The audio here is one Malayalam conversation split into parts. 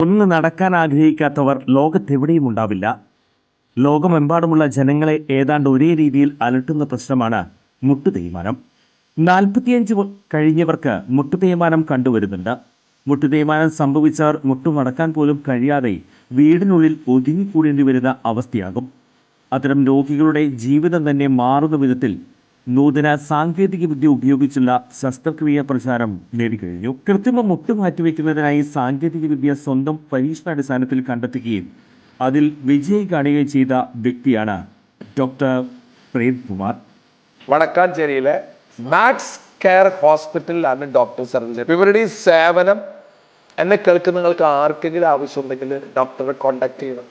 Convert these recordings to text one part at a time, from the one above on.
ഒന്ന് നടക്കാൻ ആഗ്രഹിക്കാത്തവർ ലോകത്തെവിടെയും ഉണ്ടാവില്ല. ലോകമെമ്പാടുമുള്ള ജനങ്ങളെ ഏതാണ്ട് ഒരേ രീതിയിൽ അലട്ടുന്ന പ്രശ്നമാണ് മുട്ടുതേയ്മാനം. 45 കഴിഞ്ഞവർക്ക് മുട്ടുതേയ്മാനം കണ്ടുവരുന്നുണ്ട്. മുട്ടുതേയ്മാനം സംഭവിച്ചവർ മുട്ടുമടക്കാൻ പോലും കഴിയാതെ വീടിനുള്ളിൽ ഒതുങ്ങിക്കൂടേണ്ടി വരുന്ന അവസ്ഥയാകും. അത്തരം രോഗികളുടെ ജീവിതം തന്നെ മാറുന്ന വിധത്തിൽ നൂതന സാങ്കേതിക വിദ്യ ഉപയോഗിച്ചുള്ള ശസ്ത്രക്രിയ പ്രചാരം നേടിക്കഴിഞ്ഞു. കൃത്രിമ മുട്ട് മാറ്റിവെക്കുന്നതിനായി സാങ്കേതിക വിദ്യ സ്വന്തം പരീക്ഷണാടിസ്ഥാനത്തിൽ കണ്ടെത്തുകയും അതിൽ വിജയം കാണുകയും ചെയ്ത വ്യക്തിയാണ് ഡോക്ടർ പ്രേംകുമാർ. വടക്കാഞ്ചേരിയിലെ മാക്സ് കെയർ ഹോസ്പിറ്റലിലാണ് ഡോക്ടർ സർജറി. ഇവരുടെ ഈ സേവനം എന്നെ കേൾക്കുന്ന നിങ്ങൾക്ക് ആർക്കെങ്കിലും ആവശ്യമുണ്ടെങ്കിൽ ഡോക്ടറെ കോണ്ടാക്ട് ചെയ്യണം.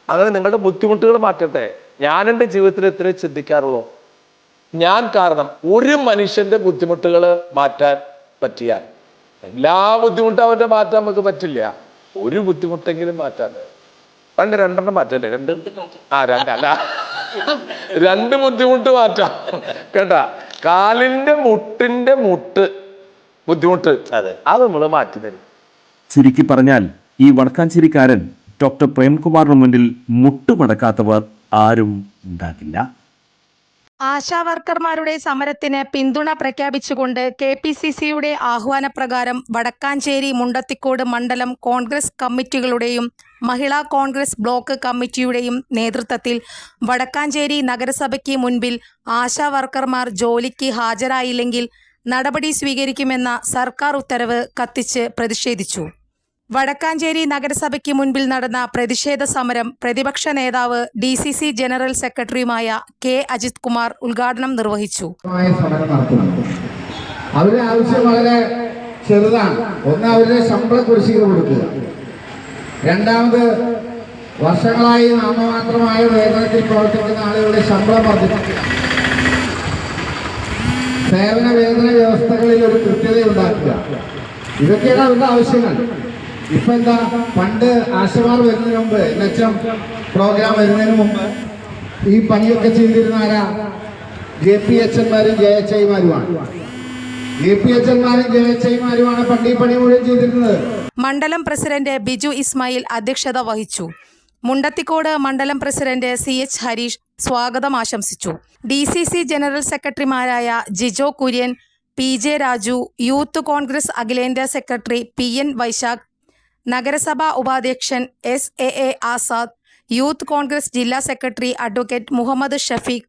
അങ്ങനെ നിങ്ങളുടെ ബുദ്ധിമുട്ടുകൾ മാറ്റട്ടെ. ഞാൻ എൻ്റെ ജീവിതത്തിൽ ഇത്രയും ചിന്തിക്കാറുള്ളൂ. ഞാൻ കാരണം ഒരു മനുഷ്യന്റെ ബുദ്ധിമുട്ടുകൾ മാറ്റാൻ പറ്റിയാൽ, എല്ലാ ബുദ്ധിമുട്ടും അവരുടെ മാറ്റാൻ നമുക്ക് പറ്റില്ല, ഒരു ബുദ്ധിമുട്ടെങ്കിലും മാറ്റാൻ. പണ്ട് 2 മാറ്റല്ലേ? 2 2 ബുദ്ധിമുട്ട് മാറ്റാം കേട്ടാ. കാലിന്റെ മുട്ടിന്റെ ബുദ്ധിമുട്ട് അത് നമ്മൾ മാറ്റി തരും. ചുരുക്കി പറഞ്ഞാൽ ഈ വടക്കാഞ്ചേരിക്കാരൻ ഡോക്ടർ പ്രേംകുമാറിന് മുന്നിൽ മുട്ടുമടക്കാത്തവർ ആരും ഉണ്ടാകില്ല. ആശാവർക്കർമാരുടെ സമരത്തിന് പിന്തുണ പ്രഖ്യാപിച്ചുകൊണ്ട് KPCCയുടെ ആഹ്വാനപ്രകാരം വടക്കാഞ്ചേരി മുണ്ടത്തിക്കോട് മണ്ഡലം കോൺഗ്രസ് കമ്മിറ്റികളുടെയും മഹിളാ കോൺഗ്രസ് ബ്ലോക്ക് കമ്മിറ്റിയുടെയും നേതൃത്വത്തിൽ വടക്കാഞ്ചേരി നഗരസഭയ്ക്ക് മുൻപിൽ ആശാവർക്കർമാർ ജോലിക്ക് ഹാജരായില്ലെങ്കിൽ നടപടി സ്വീകരിക്കുമെന്ന സർക്കാർ ഉത്തരവ് കത്തിച്ച് പ്രതിഷേധിച്ചു. വടക്കാഞ്ചേരി നഗരസഭയ്ക്ക് മുൻപിൽ നടന്ന പ്രതിഷേധ സമരം പ്രതിപക്ഷ നേതാവ് DCC ജനറൽ സെക്രട്ടറിയുമായ K. അജിത് കുമാർ ഉദ്ഘാടനം നിർവഹിച്ചു. അവരുടെ ആവശ്യം വളരെ ചെറുതാണ്. ഒന്ന്, അവരുടെ ശമ്പള കുടിശ്ശിക കൊടുക്കുക. രണ്ടാമത്, വർഷങ്ങളായി നാമമാത്രമായ വേതനത്തിൽ പ്രവർത്തിക്കുന്ന ആളുകളുടെ ശമ്പളം വർദ്ധിപ്പിക്കുക. സേവന വേതന വ്യവസ്ഥകളിൽ ഒരു കൃത്യത ഉണ്ടാക്കുക. ഇതൊക്കെയാണ് അവരുടെ ആവശ്യങ്ങൾ. ഇപ്പൊ എന്താ, പണ്ട് ആശമാർ വരുന്നതിന് മുമ്പ്, NHM പ്രോഗ്രാം വരുന്നതിന് മുമ്പ് ഈ പണിയൊക്കെ ചെയ്തിരുന്ന ആരാ? JPHന്മാരും JHIമാരുമാണ്. JPHന്മാരും JHIമാരുമാണ് പണ്ട് ഈ പണി മുഴുവൻ ചെയ്തിരുന്നത്. മണ്ഡലം പ്രസിഡന്റ് ബിജു ഇസ്മായിൽ അധ്യക്ഷത വഹിച്ചു. മുണ്ടത്തിക്കോട് മണ്ഡലം പ്രസിഡന്റ് CH ഹരീഷ് സ്വാഗതം ആശംസിച്ചു. DCC ജനറൽ സെക്രട്ടറിമാരായ ജിജോ കുര്യൻ, PJ രാജു, യൂത്ത് കോൺഗ്രസ് അഖിലേന്ത്യാ സെക്രട്ടറി PN വൈശാഖ്, നഗരസഭാ ഉപാധ്യക്ഷൻ SAA ആസാദ്, യൂത്ത് കോൺഗ്രസ് ജില്ലാ secretary advocate Muhammad Shafeeq,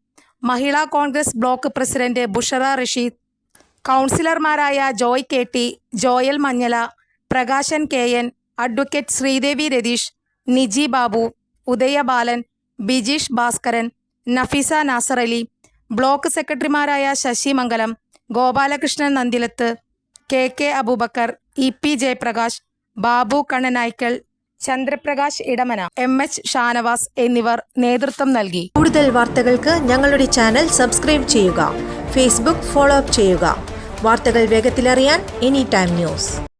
Mahila Congress block president Bushara Rasheed, കൗൺസിലർമാരായ Joy KT, Joel Manjala, Prakashan KN, advocate Sreedevi Ratheesh, Niji Babu, Udaya Balan, Bijeesh Bhaskaran, Nafeesa Nasar Ali, block സെക്രട്ടറിമാരായ ശശി മംഗലം, Gopalakrishnan Nandilath, KK Abubakar, EP Jayaprakash, Babu Kannanaikkal, Chandraprakash Idamana, MH Shanavas എന്നിവർ നേതൃത്വം നൽകി. കൂടുതൽ വാർത്തകൾക്ക് ഞങ്ങളുടെ ചാനൽ സബ്സ്ക്രൈബ് ചെയ്യുക. Facebook ഫോളോ അപ്പ് ചെയ്യുക. വാർത്തകൾ വേഗത്തിലറിയാൻ Anytime News.